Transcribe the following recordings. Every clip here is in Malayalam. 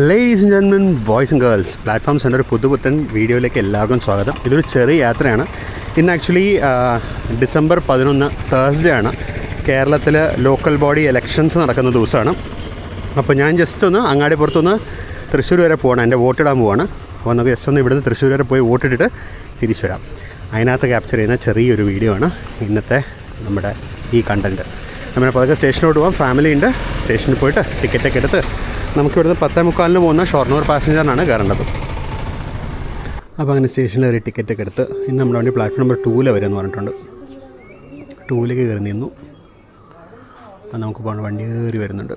Ladies and gentlemen, boys and girls, platforms എൻ്റെ ഒരു പുതുപുത്തൻ വീഡിയോയിലേക്ക് എല്ലാവർക്കും സ്വാഗതം. ഇതൊരു ചെറിയ യാത്രയാണ്. ഇന്ന് ആക്ച്വലി ഡിസംബർ 11 തേഴ്സ്ഡേ ആണ്. കേരളത്തിൽ ലോക്കൽ ബോഡി ഇലക്ഷൻസ് നടക്കുന്ന ദിവസമാണ്. അപ്പോൾ ഞാൻ ജസ്റ്റ് ഒന്ന് അങ്ങാടിപ്പുറത്തുനിന്ന് തൃശ്ശൂർ വരെ പോകണം. എൻ്റെ വോട്ടിടാൻ പോവാണ്. അപ്പോൾ നമുക്ക് ജസ്റ്റ് ഒന്ന് ഇവിടുന്ന് തൃശ്ശൂർ വരെ പോയി വോട്ടിട്ടിട്ട് തിരിച്ചു വരാം. അതിനകത്ത് ക്യാപ്ചർ ചെയ്യുന്ന ചെറിയൊരു വീഡിയോ ആണ് ഇന്നത്തെ നമ്മുടെ ഈ കണ്ടൻറ്റ്. നമ്മളിപ്പോൾ അതൊക്കെ സ്റ്റേഷനിലോട്ട് പോകാം. ഫാമിലി ഉണ്ട്. സ്റ്റേഷനിൽ പോയിട്ട് ടിക്കറ്റൊക്കെ എടുത്ത് നമുക്കിവിടുന്ന് 10:45 പോകുന്ന ഷൊർണൂർ പാസഞ്ചറിനാണ് കയറേണ്ടത്. അപ്പോൾ അങ്ങനെ സ്റ്റേഷനിൽ കയറി ടിക്കറ്റൊക്കെ എടുത്ത് ഇന്ന് നമ്മുടെ വണ്ടി പ്ലാറ്റ്ഫോം നമ്പർ 2 വരെയെന്ന് പറഞ്ഞിട്ടുണ്ട്. 2 കയറി നിന്നു. അപ്പോൾ നമുക്ക് പോകണം. വണ്ടി കയറി വരുന്നുണ്ട്.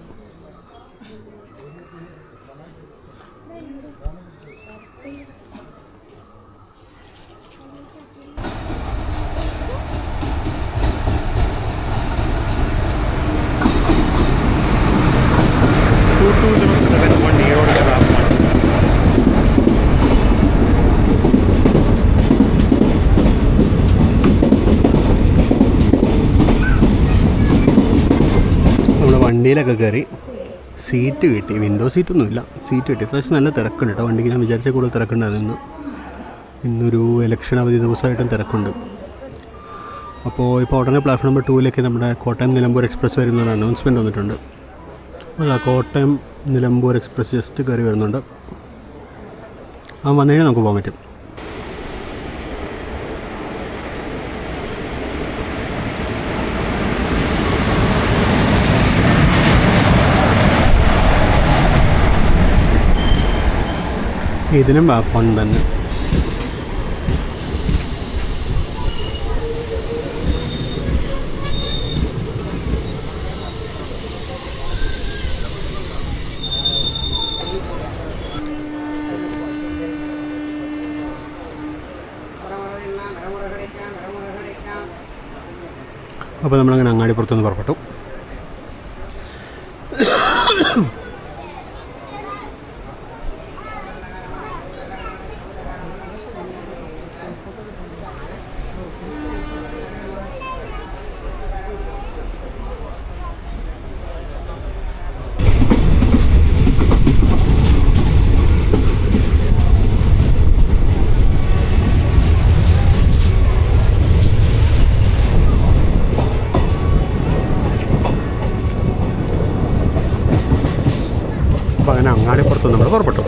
വണ്ടിയിലൊക്കെ കയറി സീറ്റ് കിട്ടി. വിൻഡോ സീറ്റൊന്നുമില്ല, സീറ്റ് കിട്ടി. അത്യാവശ്യം നല്ല തിരക്കുണ്ട് കേട്ടോ. വണ്ടിക്ക് ഞാൻ വിചാരിച്ച കൂടുതൽ തിരക്കുണ്ടായിരുന്നു. ഇന്നൊരു ഇലക്ഷൻ അവധി ദിവസമായിട്ടും തിരക്കുണ്ട്. അപ്പോൾ ഇപ്പോൾ ഉടനെ പ്ലാറ്റ്ഫോം നമ്പർ 2 നമ്മുടെ കോട്ടയം നിലമ്പൂർ എക്സ്പ്രസ് വരുന്നൊരു അനൗൺസ്മെൻറ്റ് വന്നിട്ടുണ്ട്. അതാ കോട്ടയം നിലമ്പൂർ എക്സ്പ്രസ് ജസ്റ്റ് കയറി വരുന്നുണ്ട്. ആ വന്നു കഴിഞ്ഞാൽ നമുക്ക് പോകാൻ പറ്റും. ഇതിനും വാപ്പൺ തന്നെ. അപ്പോൾ നമ്മളങ്ങനെ അങ്ങാടിപ്പുറത്തുനിന്ന് പുറപ്പെട്ടു. അപ്പോൾ അങ്ങനെ അങ്ങാടിപ്പുറത്ത് നമ്മൾ പുറപ്പെട്ടു.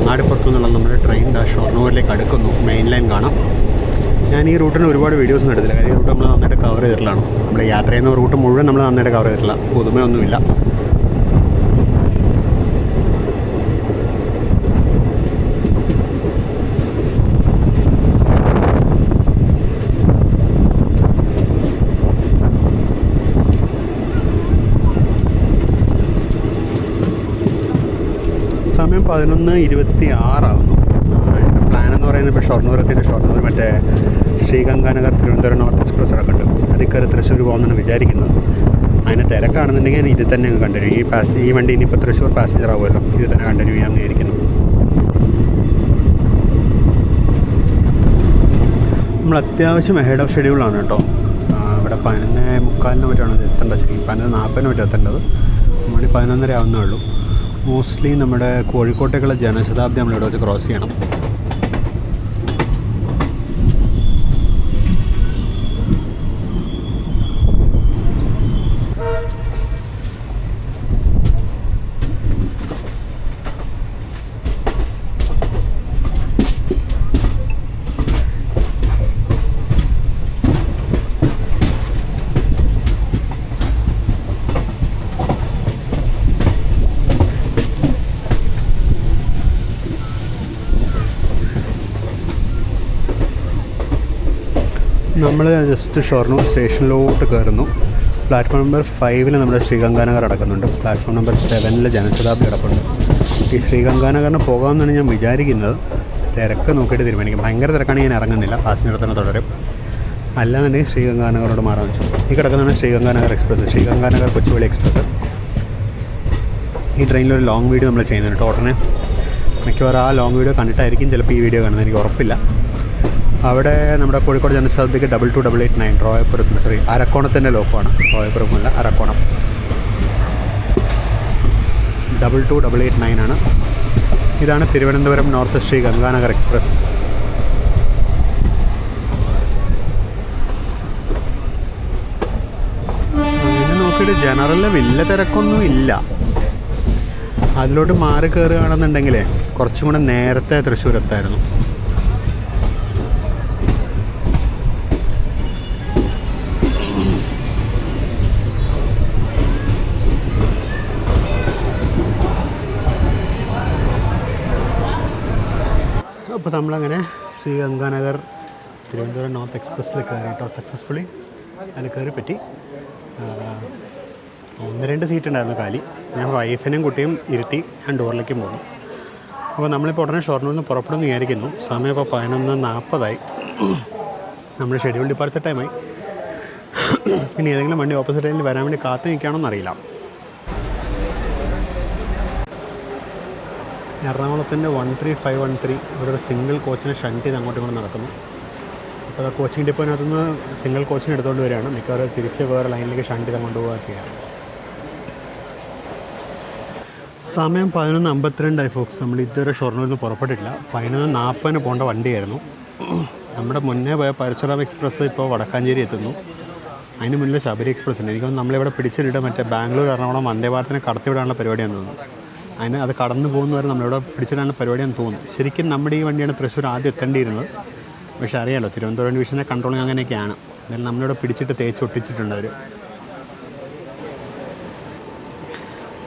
അങ്ങാടിപ്പുറത്തു നിന്നുള്ള നമ്മുടെ ട്രെയിൻ ഷൊർണൂരിലേക്ക് അടുക്കുന്നു. മെയിൻ ലൈൻ കാണാം. ഞാൻ ഈ റൂട്ടിന് ഒരുപാട് വീഡിയോസൊന്നും എടുത്തില്ല. കാര്യം ഈ റൂട്ട് നമ്മൾ നന്നായിട്ട് കവർ ചെയ്തിട്ടുള്ളതാണ്. നമ്മൾ യാത്ര ചെയ്യുന്ന റൂട്ട് മുഴുവൻ നമ്മൾ നന്നായിട്ട് കവർ ചെയ്തിട്ടില്ല. പുതുമയൊന്നുമില്ല. സമയം 11:26 പ്ലാൻ എന്ന് പറയുന്നത് ഇപ്പോൾ ഷൊർണൂർ മറ്റേ ശ്രീഗംഗാനഗർ തിരുവനന്തപുരം നോർത്ത് എക്സ്പ്രസ് കിടക്കുന്നുണ്ട്. അതിൽ കയറി തൃശ്ശൂർ പോകുമെന്നാണ് വിചാരിക്കുന്നത്. അതിന് തിരക്കാണെന്നുണ്ടെങ്കിൽ ഞാൻ ഇതിൽ തന്നെ കണ്ടിന്യൂ. ഈ വണ്ടി ഇനിയിപ്പോൾ തൃശ്ശൂർ പാസഞ്ചർ ആവുമല്ലോ, ഇത് തന്നെ കണ്ടിന്യൂ ചെയ്യാമെന്ന് വിചാരിക്കുന്നു. നമ്മൾ അത്യാവശ്യം ഹെഡ് ഓഫ് ഷെഡ്യൂളാണ് കേട്ടോ. ഇവിടെ 11:45 മറ്റാണ് എത്തേണ്ടത്. ശരി 11:40 മറ്റും എത്തേണ്ടത്. മണി 11:30 ആവുന്നേ ഉള്ളൂ. മോസ്റ്റ്ലി നമ്മുടെ കോഴിക്കോട്ടേക്കുള്ള ജനശതാബ്ദി നമ്മളിവിടെ വെച്ച് ക്രോസ് ചെയ്യണം. നമ്മൾ ജസ്റ്റ് ഷൊർണൂർ സ്റ്റേഷനിലോട്ട് കയറുന്നു. പ്ലാറ്റ്ഫോം നമ്പർ 5 നമ്മുടെ ശ്രീഗംഗാനഗർ കിടക്കുന്നുണ്ട്. പ്ലാറ്റ്ഫോം നമ്പർ 7 ജനശതാബ്ദി കിടപ്പുണ്ട്. ഈ ശ്രീഗംഗാനഗറിന് പോകാമെന്നാണ് ഞാൻ വിചാരിക്കുന്നത്. തിരക്ക് നോക്കിയിട്ട് തീരുമാനിക്കും. ഭയങ്കര തിരക്കാണെങ്കിൽ ഞാൻ ഇറങ്ങുന്നില്ല, പാസഞ്ചർ തന്നെ തുടരും. അല്ലാന്നുണ്ടെങ്കിൽ ശ്രീഗംഗാനഗറോട് മാറാൻ വെച്ചു. ഈ കിടക്കുന്നതാണ് ശ്രീഗംഗാനഗർ എക്സ്പ്രസ്, ശ്രീഗംഗാനഗർ കൊച്ചുവേളി എക്സ്പ്രസ്. ഈ ട്രെയിനിലൊരു ലോങ് വീഡിയോ നമ്മൾ ചെയ്യുന്നുണ്ട്. ഉടനെ മിക്കവാറും ആ ലോങ് വീഡിയോ കണ്ടിട്ടായിരിക്കും ചിലപ്പോൾ ഈ വീഡിയോ കാണുന്നത്, എനിക്ക് ഉറപ്പില്ല. അവിടെ നമ്മുടെ കോഴിക്കോട് ജനശതാബ്ദിക്ക് 22889 റോയപ്പുറത്ത്, സോറി അരക്കോണത്തിൻ്റെ ലോക്കമാണ്, റോയപ്പുറമല്ല അരക്കോണം. 22889 ആണ്. ഇതാണ് തിരുവനന്തപുരം നോർത്ത് ശ്രീഗംഗാനഗർ എക്സ്പ്രസ്. പിന്നെ നോക്കിയിട്ട് ജനറലിൽ വലിയ തിരക്കൊന്നും ഇല്ല. അതിലോട്ട് മാറി കയറുകയാണെന്നുണ്ടെങ്കിലേ കുറച്ചും കൂടെ നേരത്തെ തൃശ്ശൂർ എത്തായിരുന്നു. അപ്പോൾ നമ്മളങ്ങനെ ശ്രീഗംഗാനഗർ തിരുവനന്തപുരം നോർത്ത് എക്സ്പ്രസ്സിൽ കയറി കേട്ടോ, സക്സസ്ഫുള്ളി അതിൽ കയറി പറ്റി. 1-2 സീറ്റ് ഉണ്ടായിരുന്നു കാലി. ഞാൻ വൈഫിനെയും കുട്ടിയും ഇരുത്തി ഞാൻ ഡോറിലേക്കും പോകുന്നു. അപ്പോൾ നമ്മളിപ്പോൾ ഉടനെ ഷൊർണൂരിൽ നിന്ന് പുറപ്പെടുമെന്ന് വിചാരിക്കുന്നു. സമയം ഇപ്പോൾ 11:40 നമ്മുടെ ഷെഡ്യൂൾ ഡിപ്പാർച്ചർ ടൈമായി. ഇനി ഏതെങ്കിലും വണ്ടി ഓപ്പോസിറ്റ് ലൈനിൽ വരാൻ വേണ്ടി കാത്തു നിൽക്കുകയാണോന്ന് അറിയില്ല. എറണാകുളത്തിൻ്റെ 13513 ഇവിടെ ഒരു സിംഗിൾ കോച്ചിനെ ഷണ്ട് ചെയ്ത് അങ്ങോട്ടും ഇങ്ങോട്ടും നടക്കുന്നു. അപ്പോൾ കോച്ചിങ് ഡിപ്പോയിനകത്തുനിന്ന് സിംഗിൾ കോച്ചിനെ എടുത്തുകൊണ്ട് വരികയാണ്. മിക്കവാറും തിരിച്ച് വേറെ ലൈനിലേക്ക് ഷണ്ട് ചെയ്ത് കൊണ്ടുപോകുക ചെയ്യാം. സമയം 11:52 ഫോക്സ്. നമ്മൾ ഇതുവരെ ഷൊർണൂരിൽ നിന്ന് പുറപ്പെട്ടിട്ടില്ല. 11:40 പോകേണ്ട വണ്ടിയായിരുന്നു. നമ്മുടെ മുന്നേ പോയ പരശുറാം എക്സ്പ്രസ് ഇപ്പോൾ വടക്കാഞ്ചേരി എത്തുന്നു. അതിന് മുന്നിൽ ശബരി എക്സ്പ്രസ് ഉണ്ട്. എനിക്കൊന്ന് നമ്മളിവിടെ പിടിച്ചിട്ട് മറ്റേ ബാംഗ്ലൂർ എറണാകുളം വന്ദേ ഭാരതിനെ കടത്തിവിടാനുള്ള പരിപാടിയാണെന്ന് തോന്നുന്നു. അത് കടന്നു പോകുന്നവരെ നമ്മളിവിടെ പിടിച്ചിടാനുള്ള പരിപാടിയാണെന്ന് തോന്നുന്നു. ശരിക്കും നമ്മുടെ ഈ വണ്ടിയാണ് തൃശ്ശൂർ ആദ്യം എത്തേണ്ടിയിരുന്നത്. പക്ഷേ അറിയാമല്ലോ, തിരുവനന്തപുരം ഡിവിഷനെ കൺട്രോളിങ് അങ്ങനെയൊക്കെയാണ്. എന്നാലും നമ്മളിവിടെ പിടിച്ചിട്ട് തേച്ചൊട്ടിച്ചിട്ടുണ്ട് അവർ.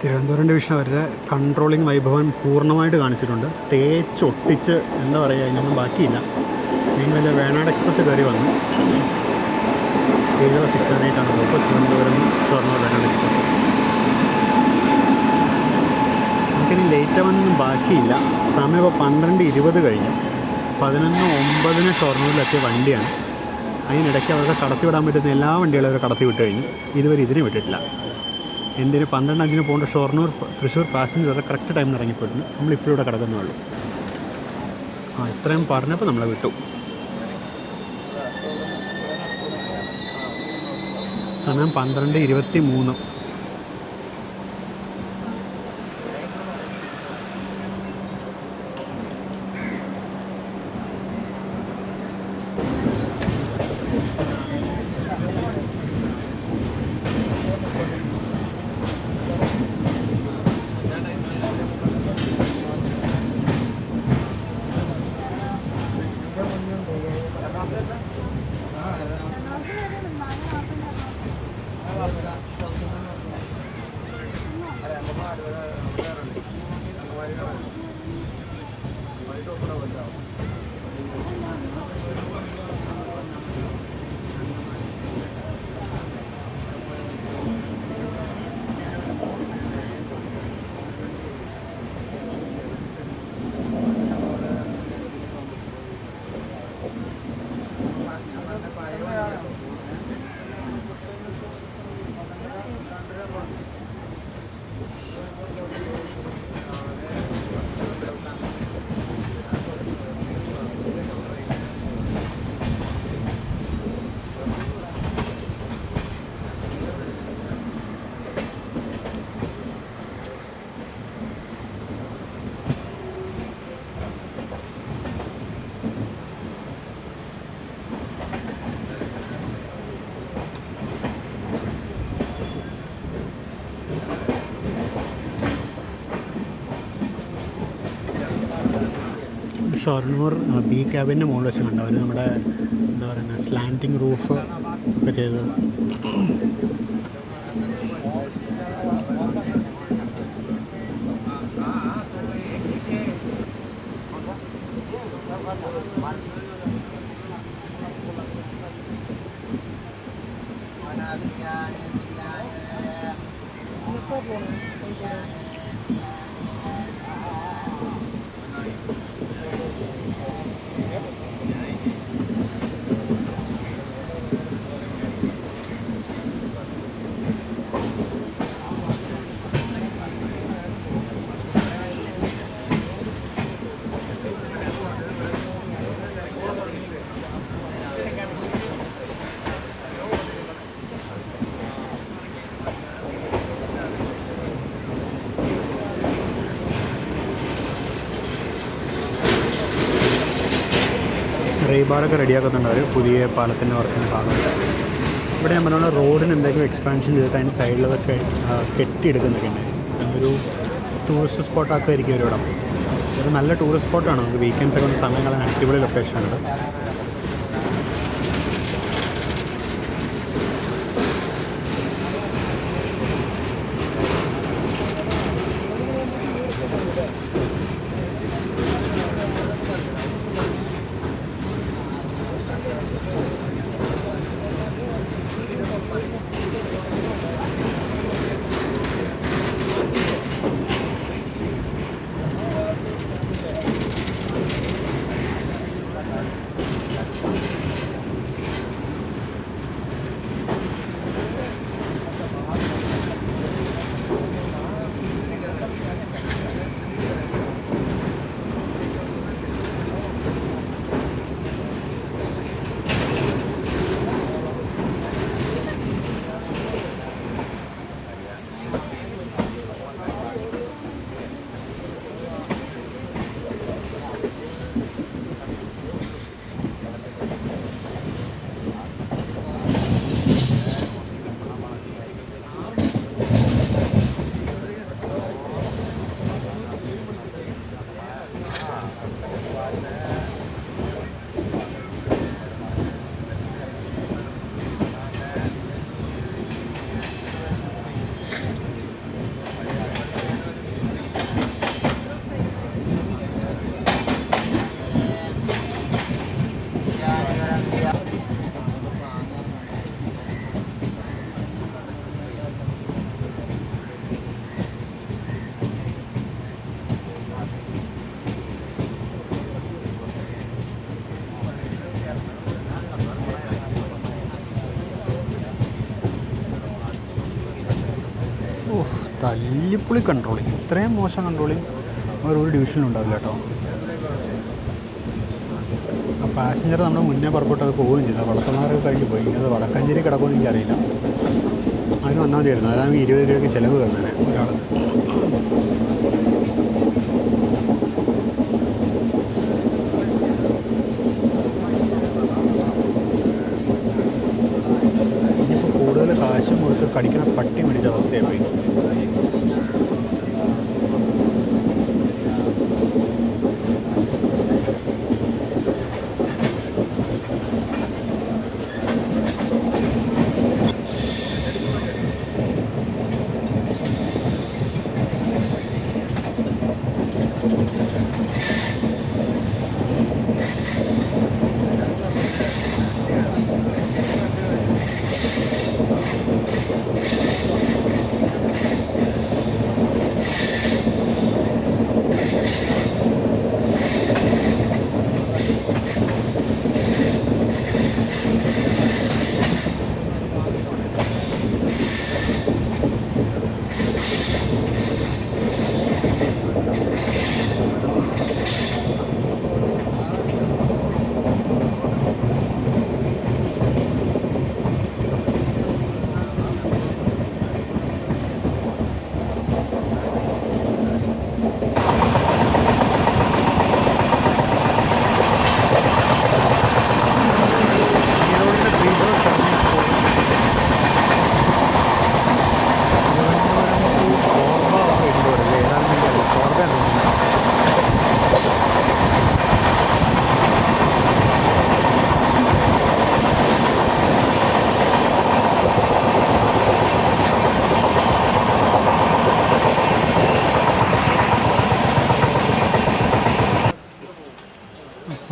തിരുവനന്തപുരം ഡിവിഷൻ അവരുടെ കൺട്രോളിങ് വൈഭവം പൂർണ്ണമായിട്ട് കാണിച്ചിട്ടുണ്ട്. തേച്ചൊട്ടിച്ച് എന്താ പറയുക, അതിനൊന്നും ബാക്കിയില്ല. നിങ്ങൾ വേണാട് എക്സ്പ്രസ് കയറി വന്നു. 678 ആണ് ഇപ്പോൾ തിരുവനന്തപുരം ഷൊർണൂർ വേണാട് എക്സ്പ്രസ്. നമുക്കിനി ലേറ്റ് ആവാനൊന്നും ബാക്കിയില്ല. സമയം ഇപ്പോൾ 12:20 കഴിഞ്ഞു. 11:09 ഷൊർണൂരിലെത്തിയ വണ്ടിയാണ്. അതിനിടയ്ക്ക് അവർക്ക് കടത്തിവിടാൻ പറ്റുന്ന എല്ലാ വണ്ടികളും അവർ കടത്തി വിട്ട് കഴിഞ്ഞു. ഇതുവരെ ഇതിനെ വിട്ടിട്ടില്ല. എന്തിന് 12:05 പോകേണ്ട ഷൊർണൂർ തൃശ്ശൂർ പാസഞ്ചർ വരെ കറക്റ്റ് ടൈമിന് ഇറങ്ങിപ്പോയിരുന്നു. നമ്മളിപ്പോൾ ഇവിടെ കിടക്കുന്നേ ഉള്ളൂ. ഇത്രയും പറഞ്ഞപ്പോൾ നമ്മളെ വിട്ടു. സമയം 12:23. ഷൊർണൂർ ബി ക്യാബിൻ്റെ മുകളിൽ വെച്ച് കണ്ടു അവർ നമ്മുടെ എന്താ പറയുന്നത് സ്ലാൻറ്റിങ് റൂഫ് ഒക്കെ ചെയ്തത്. റേബാറൊക്കെ റെഡിയാക്കുന്നുണ്ട് അവർ പുതിയ പാലത്തിൻ്റെ വർക്കിൻ്റെ ഭാഗമായിട്ട്. ഇവിടെ ഞാൻ പറഞ്ഞ റോഡിന് എന്തെങ്കിലും എക്സ്പാൻഷൻ ചെയ്തിട്ട് അതിൻ്റെ സൈഡിലതൊക്കെ കെട്ടിയെടുക്കുന്നൊക്കെ ഉണ്ട്. അതൊരു ടൂറിസ്റ്റ് സ്പോട്ടാക്കുമായിരിക്കും ഒരിടം. ഒരു നല്ല ടൂറിസ്റ്റ് സ്പോട്ടാണ്. നമുക്ക് വീക്കെൻഡ്സൊക്കെ ഒന്ന് സമയം കളയാൻ അടിപൊളി ലൊക്കേഷനാണിത്. തല്ലിപ്പൊളി കൺട്രോളിങ്. ഇത്രയും മോശം കൺട്രോളിങ് ഒരു ഡിവിഷനും ഉണ്ടാവില്ല കേട്ടോ. ആ പാസഞ്ചർ നമ്മുടെ മുന്നേ പുറപ്പെട്ട് അത് പോവുകയും ചെയ്തു. വടക്കമാറൊക്കെ കഴിഞ്ഞ് പോയി. അത് വടക്കഞ്ചേരി കിടക്കുമെന്ന് എനിക്കറിയില്ല. അതിന് വന്നാൽ മതിയായിരുന്നു. അതാണെങ്കിൽ 20 രൂപയ്ക്ക് ചിലവ് തന്നേനെ ഒരാൾ. ഇനിയിപ്പോൾ കൂടുതൽ കാശും കൊടുത്ത് കടിക്കുന്ന പട്ടി മേടിച്ച അവസ്ഥയായി പോയി.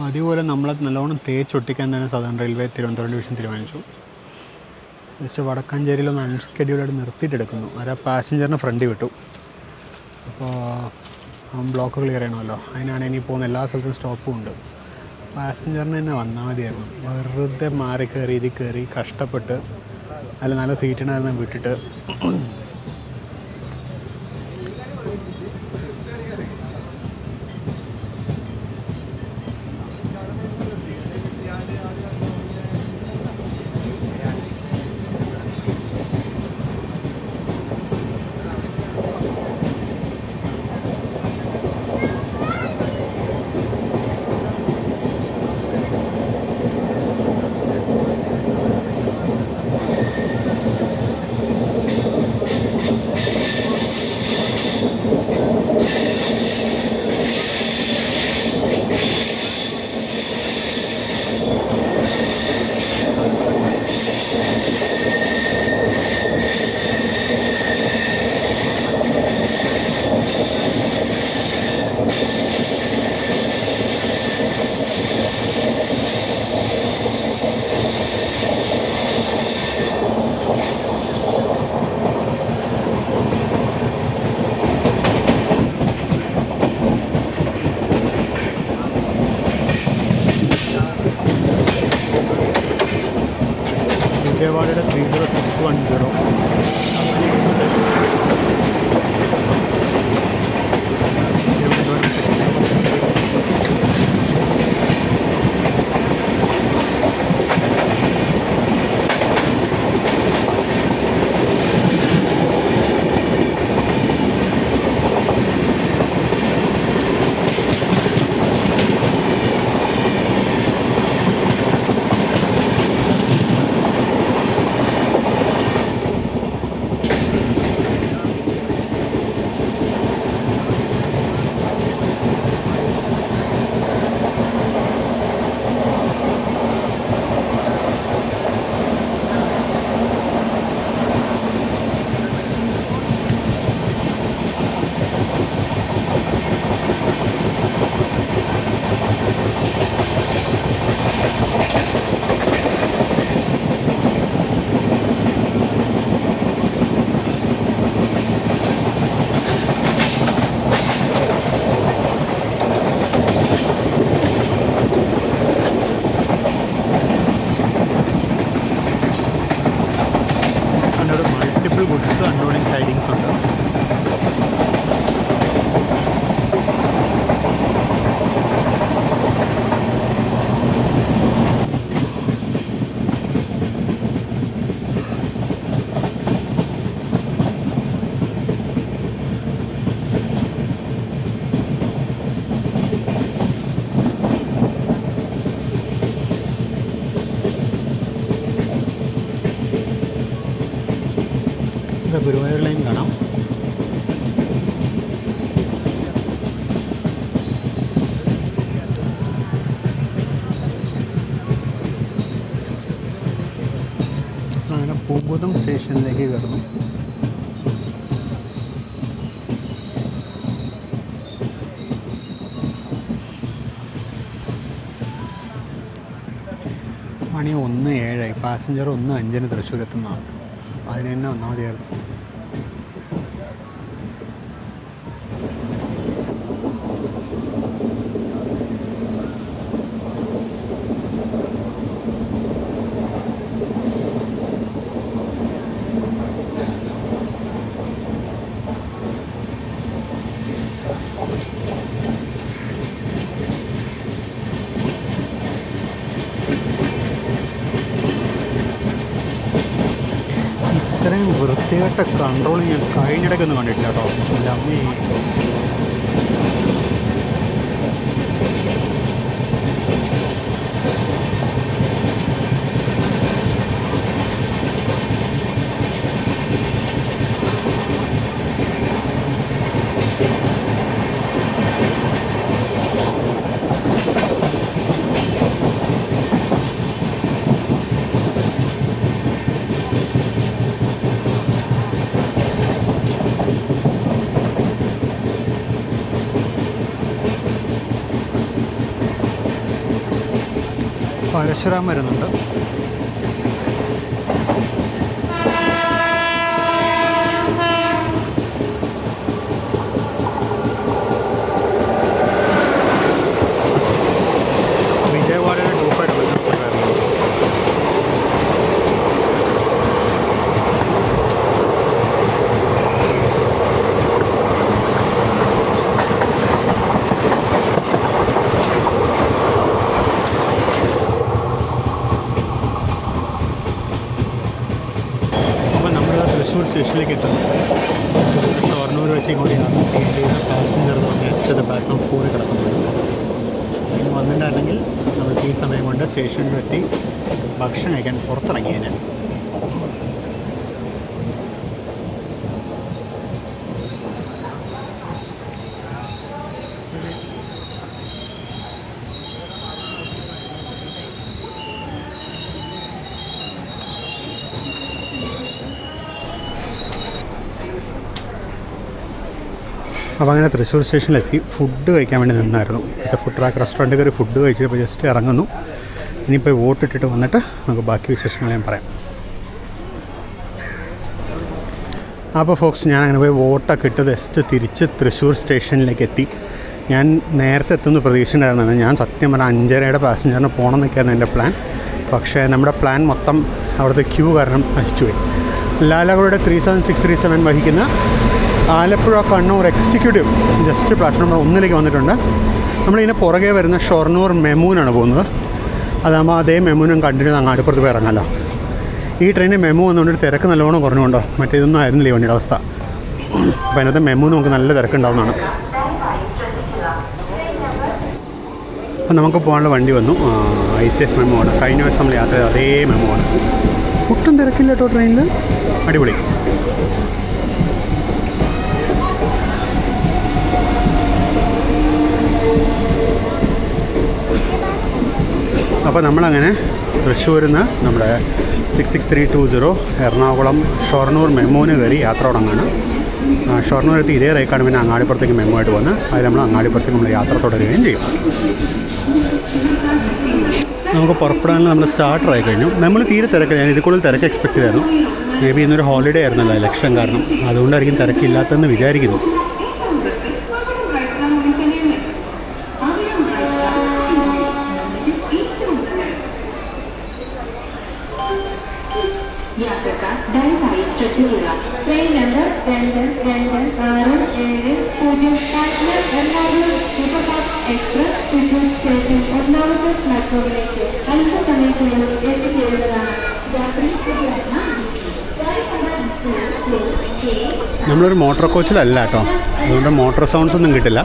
അതുപോലെ നമ്മളെ നല്ലോണം തേച്ചൊട്ടിക്കാൻ തന്നെ സദേൺ റെയിൽവേ തിരുവനന്തപുരം ഡിവിഷൻ തീരുമാനിച്ചു. ജസ്റ്റ് വടക്കാഞ്ചേരിയിലൊന്ന് അൺസ്കെഡ്യൂൾഡ് നിർത്തിയിട്ടെടുക്കുന്നു. ആ പാസഞ്ചറിന് ഫ്രണ്ടിൽ വിട്ടു. അപ്പോൾ ബ്ലോക്ക് ക്ലിയർ ചെയ്യണമല്ലോ. അതിനാണ് ഇനി പോകുന്ന എല്ലാ സ്ഥലത്തും സ്റ്റോപ്പും ഉണ്ട്. പാസഞ്ചറിന് തന്നെ വന്നാൽ മതിയായിരുന്നു. വെറുതെ മാറി കയറി ഇതിൽ കയറി കഷ്ടപ്പെട്ട് അല്ല നല്ല സീറ്റിനായിരുന്നു വിട്ടിട്ട്. വിജയവാഡയുടെ 30610. ഗുഡ്സ് അൺലോഡിങ് സൈഡിങ്സ് ഉണ്ട്. ഗുരുവായൂർ ലൈൻ കാണാം. അങ്ങനെ പൂങ്കുന്നം സ്റ്റേഷനിലേക്ക് കയറുന്നു. മണി 1:07. പാസഞ്ചർ 1:05 തൃശ്ശൂർ എത്തുന്നതാണ്. അതിന് തന്നെ വന്നാൽ മതിയായിരുന്നു. ഇത്രയും വൃത്തികെട്ട കൺട്രോൾ ഞാൻ കഴിഞ്ഞിടയ്ക്കൊന്നും കണ്ടിട്ടില്ല കേട്ടോ. ലമ്മി പരശുരാം വരുന്നുണ്ട്. വിജയവാഡയുടെ 255 വരുന്നുണ്ട്. സ്റ്റേഷനിലേക്ക് എത്തുന്നു. ഷൊർണൂർ വെച്ച് ഇങ്ങോട്ട് യാത്ര ചെയ്ത പാസഞ്ചർ പറഞ്ഞത് പ്ലാറ്റ്ഫോം 4 കിടക്കുന്നുണ്ട്. ഇനി വന്നിട്ടുണ്ടെങ്കിൽ നമുക്ക് ഈ സമയം കൊണ്ട് സ്റ്റേഷനിലെത്തി ഭക്ഷണം കഴിക്കാൻ പുറത്തിറങ്ങിയതിന്. അപ്പോൾ അങ്ങനെ തൃശ്ശൂർ സ്റ്റേഷനിലെത്തി ഫുഡ് കഴിക്കാൻ വേണ്ടി നിന്നായിരുന്നു. ഇത് ഫുഡ് ട്രാക്ക് റെസ്റ്റോറൻറ്റ് കയറി ഫുഡ് കഴിച്ചിട്ട് ജസ്റ്റ് ഇറങ്ങുന്നു. ഇനിയിപ്പോൾ വോട്ടിട്ടിട്ട് വന്നിട്ട് നമുക്ക് ബാക്കി വിശേഷങ്ങൾ ഞാൻ പറയാം. അപ്പോൾ ഫോക്സ് ഞാൻ അങ്ങനെ പോയി വോട്ടൊക്കെ ഇട്ട് ജസ്റ്റ് തിരിച്ച് തൃശ്ശൂർ സ്റ്റേഷനിലേക്ക് എത്തി. ഞാൻ നേരത്തെ എത്തുന്ന പ്രതീക്ഷ ഉണ്ടായിരുന്നതാണ്. ഞാൻ സത്യം പറഞ്ഞാൽ 5:30 പാസഞ്ചറിന് പോകണം എന്നൊക്കെയായിരുന്നു എൻ്റെ പ്ലാൻ. പക്ഷേ നമ്മുടെ പ്ലാൻ മൊത്തം അവിടുത്തെ ക്യൂ കാരണം നശിച്ചുപോയി. ലാലാഗുഡയുടെ 3737 വഹിക്കുന്ന Alappuzha Kannur executive just platform 1 വന്നിട്ടുണ്ട്. നമ്മളിതിന് പുറകെ വരുന്ന ഷൊർണൂർ മെമൂനാണ് പോകുന്നത്. അതാകുമ്പോൾ അതേ മെമൂനും കണ്ടിന്യൂ അങ്ങാടിപ്പുറത്ത് പോയി ഇറങ്ങാമല്ലോ. ഈ ട്രെയിനിൽ മെമു വന്നുകൊണ്ട് തിരക്ക് നല്ലോണം കുറഞ്ഞുകൊണ്ടോ, മറ്റേതൊന്നും ആയിരുന്നില്ല ഈ വണ്ടിയുടെ അവസ്ഥ. അപ്പോൾ അതിനകത്ത് മെമു നമുക്ക് നല്ല തിരക്കുണ്ടാവുന്നതാണ്. അപ്പോൾ നമുക്ക് പോകാനുള്ള വണ്ടി വന്നു. ICF മെമു ആണ്. കഴിഞ്ഞ ദിവസം നമ്മൾ യാത്ര ചെയ്ത അതേ മെമു ആണ്. ഒട്ടും തിരക്കില്ല കേട്ടോ ട്രെയിനിൽ, അടിപൊളി. അപ്പോൾ നമ്മളങ്ങനെ തൃശ്ശൂരിൽ നിന്ന് നമ്മുടെ 66320 എറണാകുളം ഷൊർണൂർ മെമൂന് കയറി യാത്ര തുടങ്ങുകയാണ്. ഷൊർണൂരെത്തി ഇതേ റേക്കാണ് പിന്നെ അങ്ങാടിപ്പുറത്തേക്ക് മെമു ആയിട്ട് പോകുന്നത്. അതിൽ നമ്മൾ അങ്ങാടിപ്പുറത്തേക്ക് നമ്മൾ യാത്ര തുടരുകയും ചെയ്യും. നമുക്ക് പുറപ്പെടാനുള്ള നമ്മൾ സ്റ്റാർട്ടറായി കഴിഞ്ഞു. നമ്മൾ തീരെ തിരക്കില്ല. ഞാൻ ഇതിൽ കൂടുതൽ തിരക്ക് എക്സ്പെക്റ്റ് ചെയ്തായിരുന്നു. മേ ബി ഇന്നൊരു ഹോളിഡേ ആയിരുന്നല്ലോ, ഇലക്ഷൻ കാരണം. അതുകൊണ്ടായിരിക്കും തിരക്കില്ലാത്തതെന്ന് വിചാരിക്കുന്നു. Train number 2267 Ernakulam superfast express Thrissur station ഒന്നാമത്തെ പ്ലാറ്റ്ഫോമിലേക്ക് അല്പസമയത്തിനുള്ളിൽ എത്തിച്ചേരുന്നതാണ്. നമ്മളൊരു മോട്ടോർ കോച്ചിലല്ല കേട്ടോ, അതുകൊണ്ട് മോട്ടോർ സൗണ്ട്സ് ഒന്നും കിട്ടില്ല.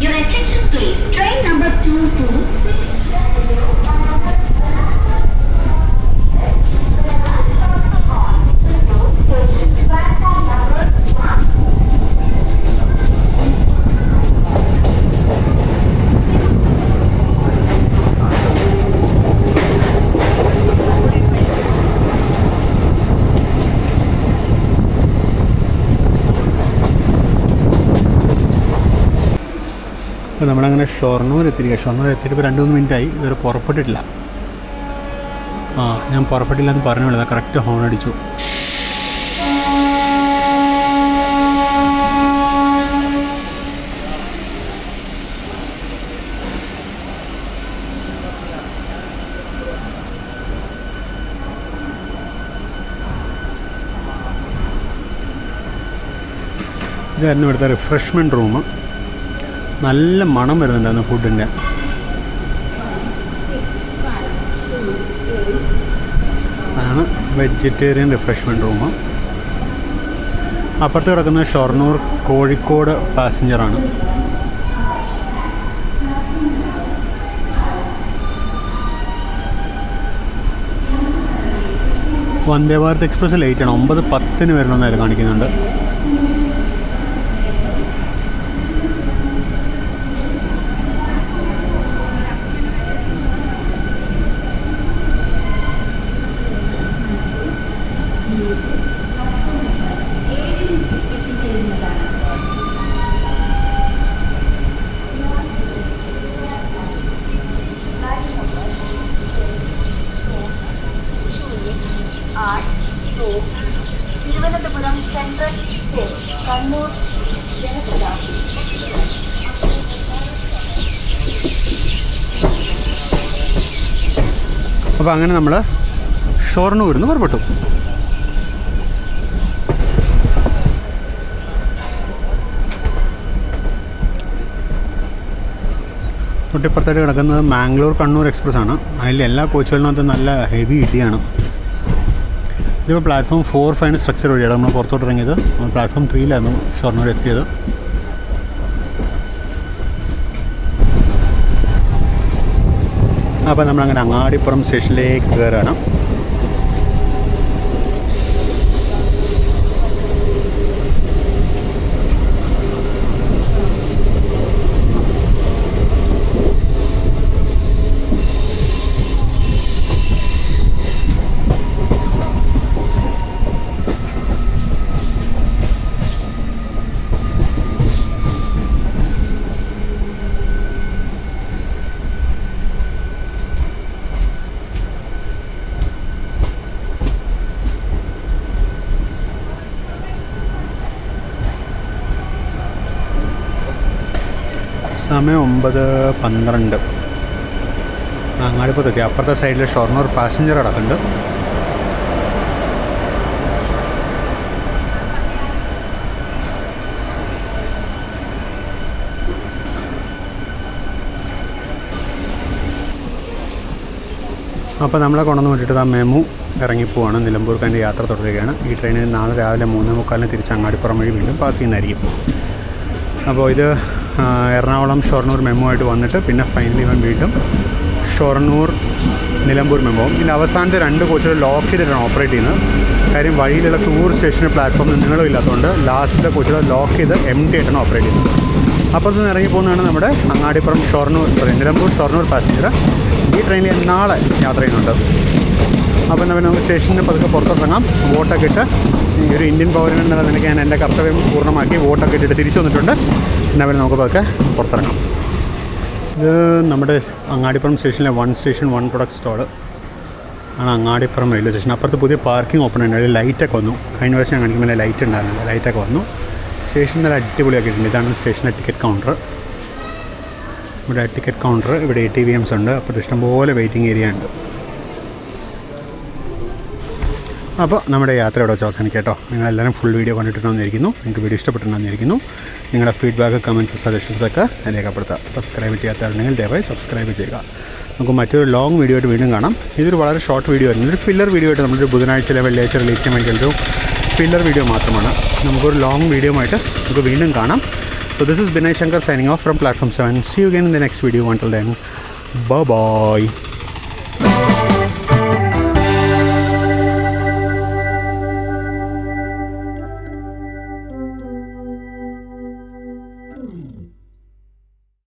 Your attention please. Train number 226. അപ്പോൾ നമ്മളങ്ങനെ ഷൊർണൂർ എത്തിയിരിക്കുക. ഷൊർണൂർ എത്തിയിട്ട് ഇപ്പോൾ 2-3 മിനിറ്റായി, ഇതുവരെ പുറപ്പെട്ടിട്ടില്ല. ഞാൻ പുറപ്പെട്ടില്ല എന്ന് പറഞ്ഞുള്ളത് കറക്റ്റ് ഹോൺ അടിച്ചു. ഇതായിരുന്നു ഇവിടുത്തെ റിഫ്രഷ്മെൻറ്റ് റൂം. നല്ല മണം വരുന്നുണ്ടായിരുന്നു ഫുഡിൻ്റെ. അതാണ് വെജിറ്റേറിയൻ റിഫ്രഷ്മെൻറ്റ് റൂം. അപ്പുറത്ത് കിടക്കുന്നത് ഷൊർണൂർ കോഴിക്കോട് പാസഞ്ചറാണ്. വന്ദേ ഭാരത് എക്സ്പ്രസ് ലേറ്റാണ്, 9:10 വരണമെന്നായിരുന്നു കാണിക്കുന്നുണ്ട്. തിരുവനന്തപുരം സെൻട്രൽ കണ്ണൂർ ജനശതാബ്ദി. അപ്പോൾ അങ്ങനെ നമ്മൾ ഷൊർണൂരിൽ നിന്ന് പുറപ്പെട്ടു. തൊട്ടിപ്പുറത്തായിട്ട് കിടക്കുന്നത് മാംഗ്ലൂർ കണ്ണൂർ എക്സ്പ്രസ് ആണ്. അതിൽ എല്ലാ കോച്ചുകളിനകത്തും നല്ല ഹെവി ഇടിയാണ്. ഇതിപ്പോൾ പ്ലാറ്റ്ഫോം 4-5 സ്ട്രക്ചർ വഴിയാണ് നമ്മൾ പുറത്തോട്ട് ഇറങ്ങിയത്. നമ്മൾ പ്ലാറ്റ്ഫോം 3-ലായിരുന്നു ഷൊർണൂർ എത്തിയത്. അപ്പോൾ നമ്മളങ്ങനെ അങ്ങാടിപ്പുറം സ്റ്റേഷനിലേക്ക് കയറുകയാണ്. സമയം 9:12. അങ്ങാടിപ്പുറത്തെത്തി. അപ്പുറത്തെ സൈഡിൽ ഷൊർണൂർ പാസഞ്ചർ അടക്കുന്നുണ്ട്. അപ്പോൾ നമ്മളെ കൊണ്ടുവന്ന് വിട്ടിട്ട് മെമു ഇറങ്ങിപ്പോവാണ്. നിലമ്പൂർക്കാൻ്റെ യാത്ര തുടരുകയാണ്. ഈ ട്രെയിനിൽ നാളെ രാവിലെ 3:45 തിരിച്ച് അങ്ങാടിപ്പുറം വഴി വീണ്ടും പാസ് ചെയ്യുന്നതായിരിക്കും. അപ്പോൾ ഇത് എറണാകുളം ഷൊർണൂർ മെമു ആയിട്ട് വന്നിട്ട് പിന്നെ ഫൈനലി ഇവൻ വീണ്ടും ഷൊർണൂർ നിലമ്പൂർ മെമു. ഇതിൻ്റെ അവസാനത്തെ 2 കോച്ചുകൾ ലോക്ക് ചെയ്തിട്ടാണ് ഓപ്പറേറ്റ് ചെയ്യുന്നത്. കാര്യം വഴിയിലുള്ള തൂർ സ്റ്റേഷന് പ്ലാറ്റ്ഫോമിൽ നീളം ഇല്ലാത്തതുകൊണ്ട് ലാസ്റ്റിലെ കോച്ചുകൾ ലോക്ക് ചെയ്ത് empty ആയിട്ടാണ് ഓപ്പറേറ്റ് ചെയ്യുന്നത്. അപ്പോൾ ഇത് ഇറങ്ങി പോകുന്നതാണ് നമ്മുടെ അങ്ങാടിപ്പുറം നിലമ്പൂർ ഷൊർണൂർ പാസഞ്ചർ. ഈ ട്രെയിനിൽ നാളെ യാത്ര ചെയ്യുന്നുണ്ട്. അപ്പോൾ എന്നാൽ നമുക്ക് സ്റ്റേഷനിൽ പതുക്കെ പുറത്തിറങ്ങാം. വോട്ടൊക്കെ ഇട്ട് ഈ ഒരു ഇന്ത്യൻ പൗരൻ എന്നുള്ള നിലയ്ക്ക് ഞാൻ എൻ്റെ കർത്തവ്യം പൂർണ്ണമാക്കി വോട്ടൊക്കെ ഇട്ടിട്ട് തിരിച്ചു വന്നിട്ടുണ്ട്. എന്നാൽ നമുക്ക് പതുക്കെ പുറത്തിറങ്ങാം. ഇത് നമ്മുടെ അങ്ങാടിപ്പുറം സ്റ്റേഷനിലെ 1 സ്റ്റേഷൻ 1 പ്രൊഡക്റ്റ് സ്റ്റോൾ ആണ് അങ്ങാടിപ്പുറം റെയിൽവേ സ്റ്റേഷൻ. അപ്പുറത്ത് പുതിയ പാർക്കിംഗ് ഓപ്പൺ ഉണ്ട്. അതിൽ ലൈറ്റൊക്കെ വന്നു. കഴിഞ്ഞ പ്രാവശ്യം ഞാൻ കാണിക്കുമ്പോൾ ലൈറ്റ് ഉണ്ടായിരുന്നില്ല. ലൈറ്റൊക്കെ വന്നു. സ്റ്റേഷൻ നല്ല അടിപൊളിയാക്കിയിട്ടുണ്ട്. ഇതാണ് സ്റ്റേഷനിലെ ടിക്കറ്റ് കൗണ്ടർ. ഇവിടെ ടിക്കറ്റ് കൗണ്ടർ, ഇവിടെ ATVMs ഉണ്ട്. അപ്പോൾ ഇഷ്ടംപോലെ വെയിറ്റിംഗ് ഏരിയ ഉണ്ട്. അപ്പോൾ നമ്മുടെ യാത്ര ഇവിടെ വെച്ച് അവസാനിക്കാം കേട്ടോ. നിങ്ങളെല്ലാവരും ഫുൾ വീഡിയോ കണ്ടിട്ടുണ്ടെന്നിരിക്കുന്നു. നിങ്ങൾക്ക് വീഡിയോ ഇഷ്ടപ്പെട്ടിട്ടുണ്ടെന്നിരിക്കുന്നു. നിങ്ങളുടെ ഫീഡ്ബാക്ക്, കമൻറ്റ്സ്, സജഷൻസൊക്കെ രേഖപ്പെടുത്തുക. സബ്സ്ക്രൈബ് ചെയ്യാത്തവരുണ്ടെങ്കിൽ ദയവായി സബ്സ്ക്രൈബ് ചെയ്യുക. നമുക്ക് മറ്റൊരു ലോങ് വീഡിയോ ആയിട്ട് വീണ്ടും കാണാം. ഇതൊരു വളരെ ഷോർട്ട് വീഡിയോ ആയിരുന്നു. ഒരു ഫില്ലർ വീഡിയോ ആയിട്ട് നമ്മളൊരു ബുധനാഴ്ചയിലെ വെള്ളിയാഴ്ച റിലീസ് ചെയ്യാൻ വേണ്ടിയൊരു ഫില്ലർ വീഡിയോ മാത്രമാണ്. നമുക്കൊരു ലോങ് വീഡിയോ ആയിട്ട് നമുക്ക് വീണ്ടും കാണാം. So this is Binay Shankar signing off from Platform 7. See you again in the next video. Until then, bye bye.